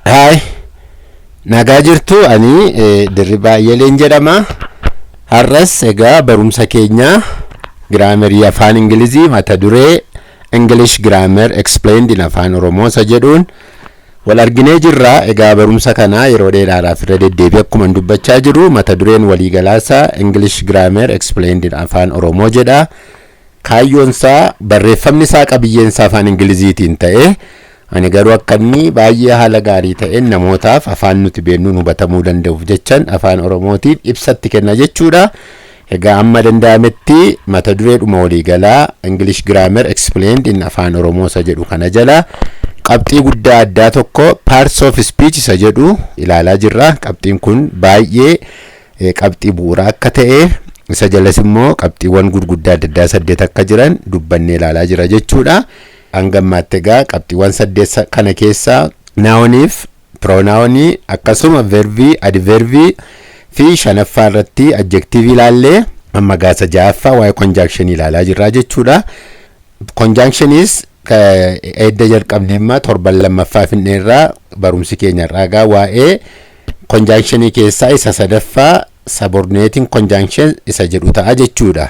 Hai, nagaa jirtu ani Dirribaa Yeleen jedhama. Har'as egaa barumsa keenya giraamerii afaan Ingilizii mata duree English Grammar Explained in Afaan Oromoo isa jedhuun wal arginee jirra. Egaa barumsa kana yeroo dheeraadhaaf irra deddeebi'ee akkuma dubbachaa jiru mata dureen waliigalaasaa English Grammar Explained in Afaan Oromoo jedha. Kaayyoonsaa barreeffamni isaa qabiyyeensaa afaan Ingiliziitiin ta'e ani garuu akka inni baay'ee haala gaarii ta'een namootaaf afaan nuti beeknuun hubatamuu danda'uuf jechan afaan Oromootiin ibsatti kenna jechuudha. Egaa amma danda'ametti mata dureedhuma waliigalaa English Grammar Explained in Afaan Oromoo isa jedhu kana jala qabxii guddaa addaa tokko Parts of Speech isa jedhu ilaalaa jirra. Qabxiin kun baay'ee qabxii bu'uuraa akka ta'e isa jalas immoo qabxiiwwan gurguddaa adda addaa 8 akka jiran dubbannee ilaalaa jira jechuudha. Hangammaatti egaa qabxiiwwan 8 kana keessaa nouniif pronounii akkasuma verbii adverbii fi shanaffaa irratti adjective ilaallee amma gaasa ja'affaa waa'ee conjunction ilaalaa jirra jechuudha. Conjunctionis edda jalqabnee amma torban lammaffaa finneerraa barumsi keenya irraa waa'ee conjunctionii keessaa isa sadaffaa subordinating conjunction isa jedhu ta'a jechuudha.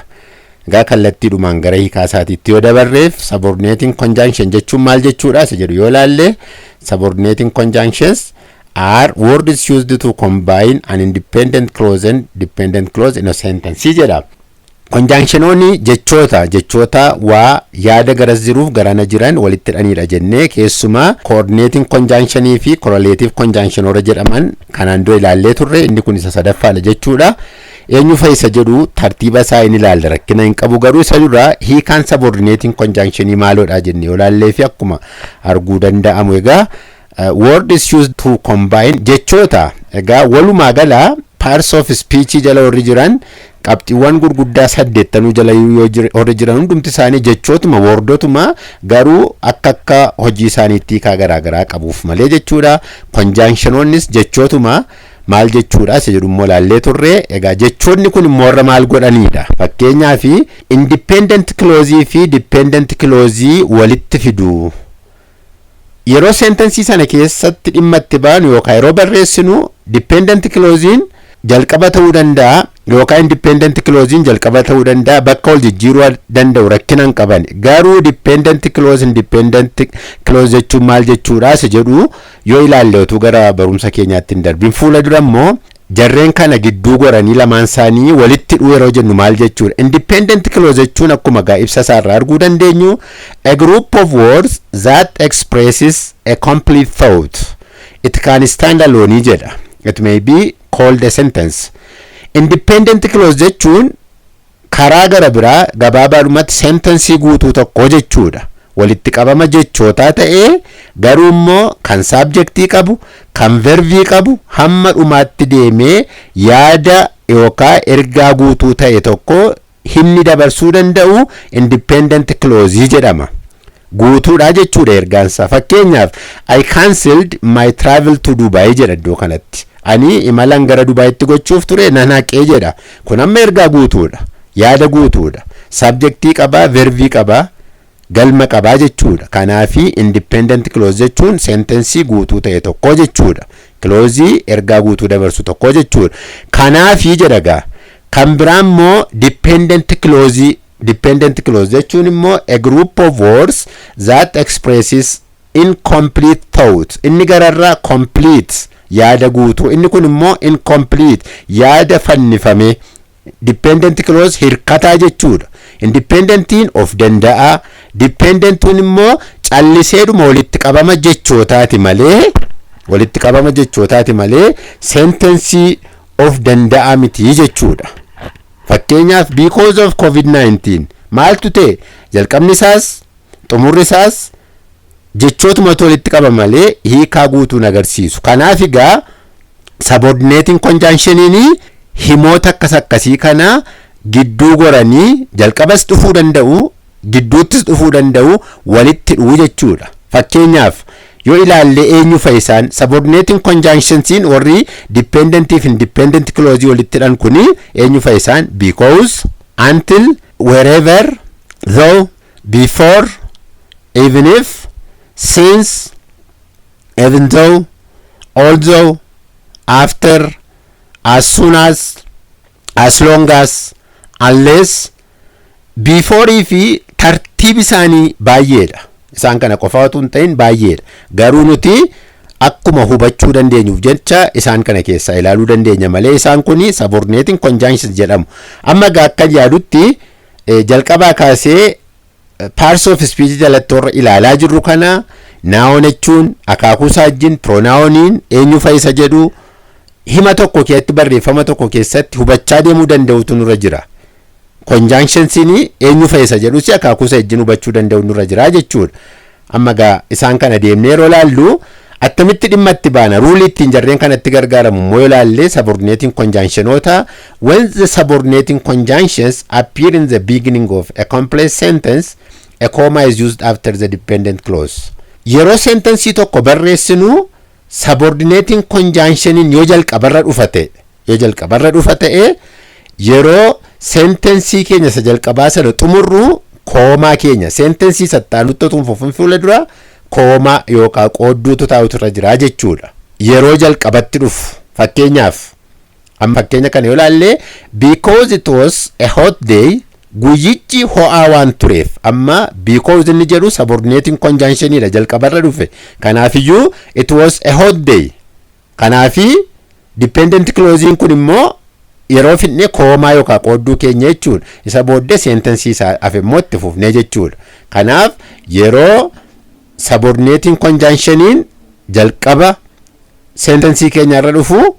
Egaa kallattiidhumaan gara hiikaa isaatiitti yoo dabarreef subordinating conjunction jechuun maal jechuudha isa jedhu yoo ilaalle subordinating conjunctions are words used to combine an independent clause and dependent clause in a sentence jedha. Conjunctionoonni jechoota waa yaada garas jiruuf garana jiran walitti hidhaniidha jennee keessumaa coordinating conjunctionii fi correlative conjunction warra jedhaman kanaan dura ilaallee turre. Inni kun isa sadaffaadha jechuudha. Eenyu fayyisa jedhu tartiiba isaa inni ilaalla rakkina hin qabu garuu isa dura hiikaan subordinating conjunctionii maaloodha jennee yoo ilaallee fi akkuma arguu danda'amu egaa words used to combine jechoota egaa walumaa gala parts of speech jala warri jiran qabxiiwwan gurguddaa 8 jala warri jiran hundumti isaanii jechootuma wordotuma garuu akka hojii isaaniitti hiikaa garaagaraa qabuuf malee jechuudha. Conjunctionoonnis jechootuma maal jechuudha isa jedhu immoo ilaallee turre. Egaa jechoonni kun immoo warra maal godhaniidha fakkeenyaaf independent clause fi dependent clause walitti fidu. Yeroo sentensii sana keessatti dhimma itti baanu yookaan yeroo barreessinu dependent clause'n jalqaba ta'uu danda'a yookaan independent clause'n jalqaba ta'uu danda'a bakka wal jijjiiruu danda'u rakkina hin qaban. Garuu dependent clause independent clause jechuun maal jechuudha isa jedhu yoo ilaalle utuu gara barumsa keenyaatti hin darbin fuula dura immoo jarreen kana gidduu goranii lamaan isaanii walitti hidhuu yeroo jennu maal jechuudha. Independent clause jechuun akkuma gaa ibsa isaarraa arguu dandeenyu a group of words that expresses a complete thought. It can stand alone jedha. It may be called a sentence. Independent clause jechuun karaa gara biraa gabaabaadhumatti sentensii guutuu tokko jechuudha. Walitti qabama jechootaa ta'ee garuu immoo kan subjectii qabu kan verbii qabu hamma dhumaatti deemee yaada yookaan ergaa guutuu ta'e tokko himni dabarsuu danda'u independent clause jedhama. Guutuudha jechuudha ergaansaa. Fakkeenyaaf I cancelled my travel to Dubai jedha iddoo kanatti. Ani imalan gara Dubaayitti gochuuf ture nan haqee jedha. Kun amma ergaa guutuudha. Yaada guutuudha. Subjectii qabaa, verbii qabaa, galma qabaa jechuudha. Kanaafi independent clause jechuun sentensii guutuu ta'e tokko jechuudha. Clause ergaa guutuu dabarsu tokko jechuudha. Kanaafi jedhagaa kan biraa immoo dependent clause jechuun immoo a group of words that expresses incomplete thought. Inni gararraa complete yaada guutuu, inni kun immoo incomplete yaada fannifame. Dependent clause hirkataa jechuudha. Independentiin of danda'a, dependentuun immoo calliseedhuma walitti qabama jechootaati malee sentensii of danda'a miti jechuudha. Fakkeenyaaf because of COVID-19 maaltu ta'e jalqabni isaas xumurri isaas jechootuma walitti qabama malee hiikaa guutuu agarsiisu. Kanaaf egaa subordinating conjunctionini himoota akkasii kana gidduu goranii jalqabas dhufuu danda'u gidduuttis dhufuu danda'u walitti hidhuu jechuudha. Fakkeenyaaf yoo ilaalle eenyu fayyisaan subordinating conjunctionsiin warri dependent if independent clause walitti hidhan kuni eenyu fayyisaan because, until, wherever, though, before, even if, since, even though, although, after, as soon as long as, unless, before fi tartiib isaanii baay'eedha. Isaan kana qofaatu hin ta'in baay'eedha. Garuu nuti akkuma hubachuu dandeenyuuf jecha isaan kana keessaa ilaaluu dandeenya malee isaan kuni subordinating conjunctions jedhamu. Amma akka yaadutti jalqabaa kaasee parts of speech jalatti warra ilaalaa jirru kana noun jechuun akaakuu isaa wajjin pronouniin eenyu fayyisa jedhu hima tokko keessatti barreeffama tokko keessatti hubachaa deemuu danda'utu nurra jira. Conjunctionsiin eenyu fayyisa jedhus akaakuu isaa wajjin hubachuu danda'u nurra jira jechuudha. Amma isaan kana deemnee yeroo laallu attamitti dhimma itti baana ruulii ittiin jarreen kanatti gargaaramu moo ilaallee subordinating conjunctionoota when the subordinating conjunctions appear in the beginning of a complex sentence a comma is used after the dependent clause. Yeroo sentensii tokko barreessinu subordinating conjunctionin yoo jalqabarra dhufa ta'e yeroo sentensii keenya isa jalqabaa sana xumurru koomaa keenya sentensii sattaanutti tunfuufin fuula dura koomaa yookaan qoodduutu taa'utu irra jira jechuudha. Yeroo jalqabatti dhufu fakkeenyaaf amma fakkeenya kana yoo ilaalle because it was a hot day guyyichi ho'aa waan tureef amma because inni jedhu subordinating conjunctionidha jalqabarra dhufe kanaafiyyuu it was a hot day kanaafi dependent clause kun immoo yeroo fidne koomaa yookaan qoodduu keenya jechuudha. Isa booddee sentensii isaa afimmoo itti fufnee jechuudha. Kanaaf yeroo subordinating conjunctionin jalqaba sentensii keenya irra dhufu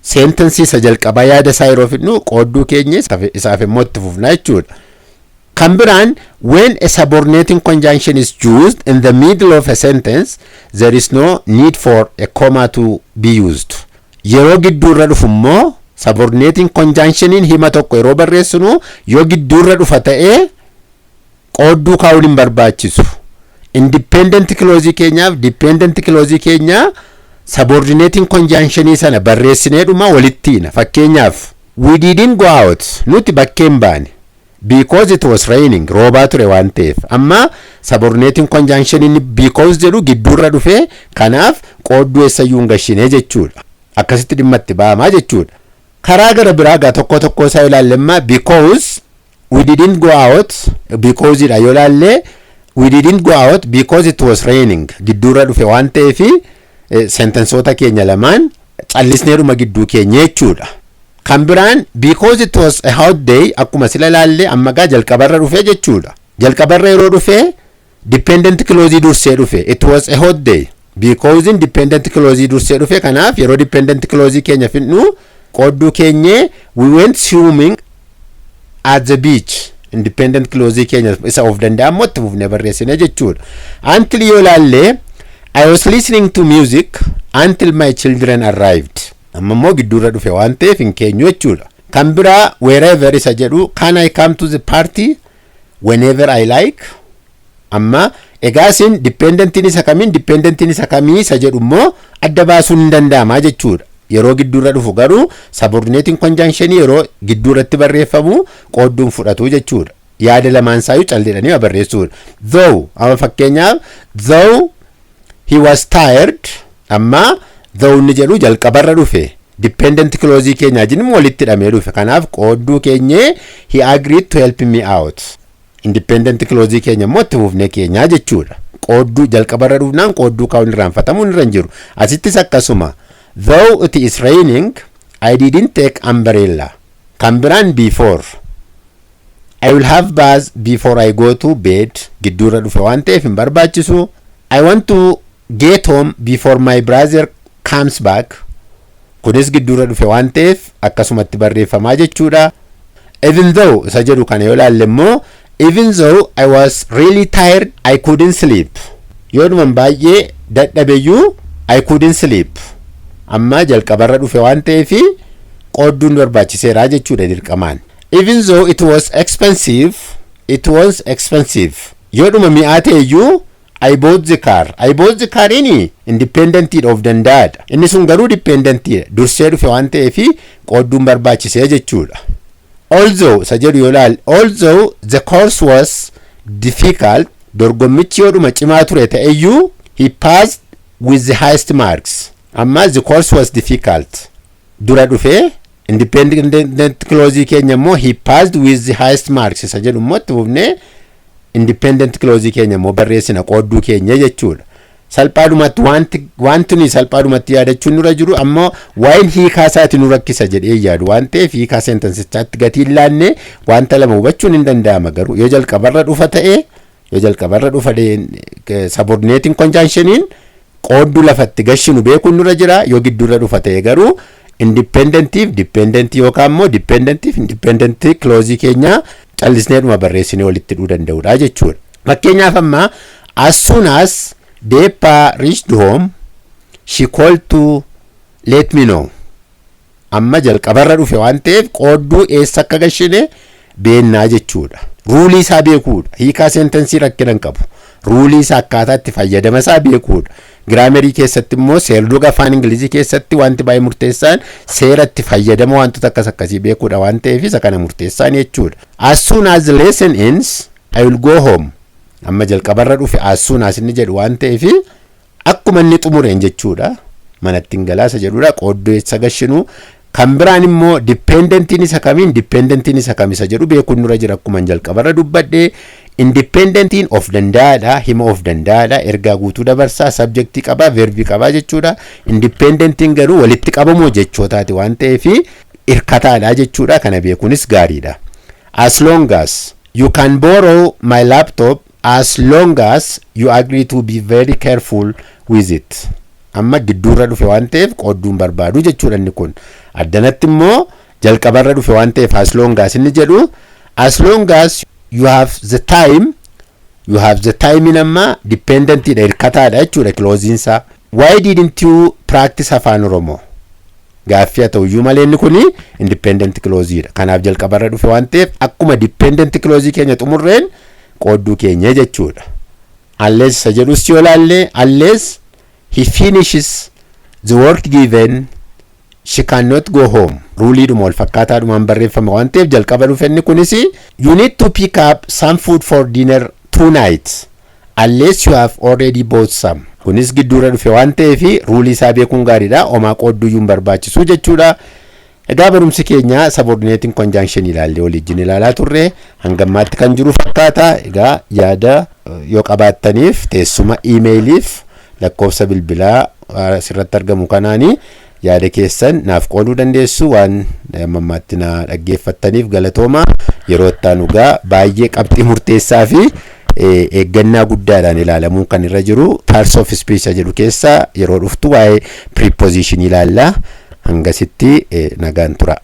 sentensii isa jalqaba yaada isaa yeroo fidnu qoodduu keenya isaaf immoo itti fufna jechuudha. Kan biraan when a subordinating conjunction is used in the middle of a sentence there is no need for a comma to be used. Yeroo gidduu irra dhufu immoo subordinating conjunctionin hima tokko yeroo barreessinu yoo gidduu irra dhufa ta'ee qoodduu kaa'uun hin barbaachisu. Independent clause keenyaaf dependent clause keenya subordinating conjunctionii sana barreessinee dhuma walittiina. Fakkeenyaaf we didn't go out nuti bakkeen baane because it was raining roobaa ture waan ta'eef amma subordinating conjunctionin because jedhu gidduurra dhufe kanaaf qoodduu eessayyuu hin gashinee jechuudha. Akkasitti dhimma itti ba'amaa jechuudha. Karaa gara biraa tokko isaa ilaallemma because we didn't go out because dha yoo ilaalle we didn't go out because it was raining gidduurra dhufe waan ta'eef sentensoota keenya lamaan callisneedhuma gidduu keenya jechuudha. Kan biraan because it was a hot day akkuma sila ilaalle amma jalqabarra dhufe jechuudha. Jalqabarra yeroo dhufe dependent clause dursee dhufe it was a hot day because dependent clause dursee dhufe kanaaf yeroo dependent clause keenya fidnu qoodduu keenya we went swimming at the beach independent clause keenya isa of danda'ammoo itti fufnee barreessine jechuudha. Until yoo ilaalle I was listening to music until my children arrived. Amma immoo gidduurra dhufe waan ta'eef hin keenyu jechuudha. Kan biraa wherever isa jedhu can I come to the party whenever I like. Amma egaasin dependentiin isa kamii isa jedhu immoo adda baasuun hin danda'amaa jechuudha. Yeroo gidduurra dhufu garuu subordinating conjunction yeroo gidduurratti barreeffamu qoodduun fudhatu jechuudha. Yaada lamaan saayyuu calleedhanii barreessuudha. Though amma fakkeenyaaf though he was tired amma though inni jedhu jalqabarra dhufe dependent clause keenya wajjin walitti hidhamee dhufe kanaaf qoodduu keenya he agreed to help me out independent clause keenya immoo itti fufnee keenyaa jechuudha. Qoodduu jalqabarra dhufnaan qoodduu kaa'uun irraanfatamu irra hin jiru. Asittis akkasuma though it is raining I didn't take umbrella. Kan biraan before I will have bath before I go to bed gidduurra dhufe waan ta'eef hin barbaachisu. I want to get home before my brother comes back kunis gidduurra dhufe waan ta'eef akkasumatti barreeffamaa jechuudha. Even though isa jedhu kana yoo ilaalle immoo even though I was really tired I couldn't sleep yoo dhuman baay'ee dadhabeyyuu I couldn't sleep amma jalqabarra dhufe waan ta'eef qoodduun barbaachiseera jechuudha dirqamaan. Even though it was expensive yoo dhuma mi'aa ta'eyyuu I bought the car inni independent of danda'adha. Inni sun garuu dependent dursee dhufe waan ta'eef qoodduun barbaachisee jechuudha. Although isa jedhu yoo ilaalle although the course was difficult dorgommichi yoodhuma cimaa ture ta'eyyuu he passed with the highest marks. Amma the course was difficult. Dura dhufee independent close keenya immoo he passed with the highest marks isa jedhu immoo itti fufnee independent close keenya immoo barreessina qoodduu keenya jechuudha. Salphaadhumatti wanti ni salphaadhumatti yaadachuun nurra jiru ammoo waa'een hiikaa isaati nu rakkisa jedhee yaadu waan ta'eef hiikaa seentensichaatti gatii laannee wanta lama hubachuun hin danda'ama. Garuu yoo jalqabarra dhufa subordinating conjunctioniin qoodduu lafatti gashinu beekuun nurra jira. Yoo gidduurra dhufa ta'e garuu independentiif dependent yookaan immoo dependentiif independent close keenya callisneedhuma barreessinee walitti hidhuu danda'udha jechuudha. Fakkeenyaaf amma as soon as Deepa reached home, she called to let me know. Amma jalqabarra dhufe waan ta'eef qoodduu eessa akka gashine beennaa jechuudha. Ruulii isaa beekuudha. Hiikaa seentensii rakkina hin qabu. Ruulii isaa akkaataa itti fayyadama isaa beekuudha. Giraamerii keessatti immoo seerduga afaan Ingilizii keessatti wanti baay'ee murteessaan seera itti fayyadama wantoota akkasii beekuudha waan ta'eef isa kana murteessaan jechuudha. As soon as the lesson ends, I will go home. Amma jalqabarra dhufe as soon as inni jedhu waan ta'eef akkuma inni xumureen jechuudha. Manatti hin galaasa jedhuudha. Qoodduu eessa gashinu kan biraan immoo dependentiin isa kamiin dependentiin isa kamisa jedhu beekuun nurra jira. Akkuma jalqabarra dubbadhee independentiin of danda'aadha, hima of danda'aadha, ergaa guutuu dabarsaa, subjectii qabaa, verbii qabaa jechuudha. Independentiin garuu walitti qabamoo jechootaati waan ta'eef hirkataadha jechuudha. Kana beekuunis gaariidha. As long as you can borrow my laptop as long as you agree to be very careful with it. Amma gidduurra dhufe waan ta'eef qoodduun barbaadu jechuudha inni kun. Addanatti immoo jalqabarra dhufe waan ta'eef as long as inni jedhu as long as you have the time in amma dependentidha hirkataadha jechuudha closinsa. Why didn't you practice afaan Oromoo? Gaaffii haa ta'uyyuu malee inni kuni independent closeedha. Kanaaf jalqabarra dhufe waan ta'eef akkuma dependent close keenya xumurreen qoodduu keenya jechuudha. Unless isa jedhus yoo laalle unless he finishes the work given she cannot go home. Ruuliidhuma wal fakkaataadhumaan barreeffama waan ta'eef jalqaba dhufe inni kunis you need to pick up some food for dinner tonight unless you have already bought some. Kunis gidduura dhufe waan ta'eef ruulii isaa beekuun gaariidha. Homaa qoodduyyuu hin barbaachisu jechuudha. Egaa barumsi keenya subordinating conjunction ilaallee waliin ilaalaa turre hangammaatti kan jiru fakkaata. Egaa yaada yoo qabaattaniif teessuma emailiif lakkoofsa bilbilaa asirratti argamu kanaanii yaada keessan naaf qooduu dandeessu. Waan ammaatti na dhaggeeffattaniif galatooma. Yeroo itti aanu egaa baay'ee qabxii murteessaa fi eeggannaa guddaadhaan ilaalamuun kan irra jiru parts of speech jedhu keessa yeroo dhuftu waa'ee preposition ilaalla. Hangasitti nagaan tura.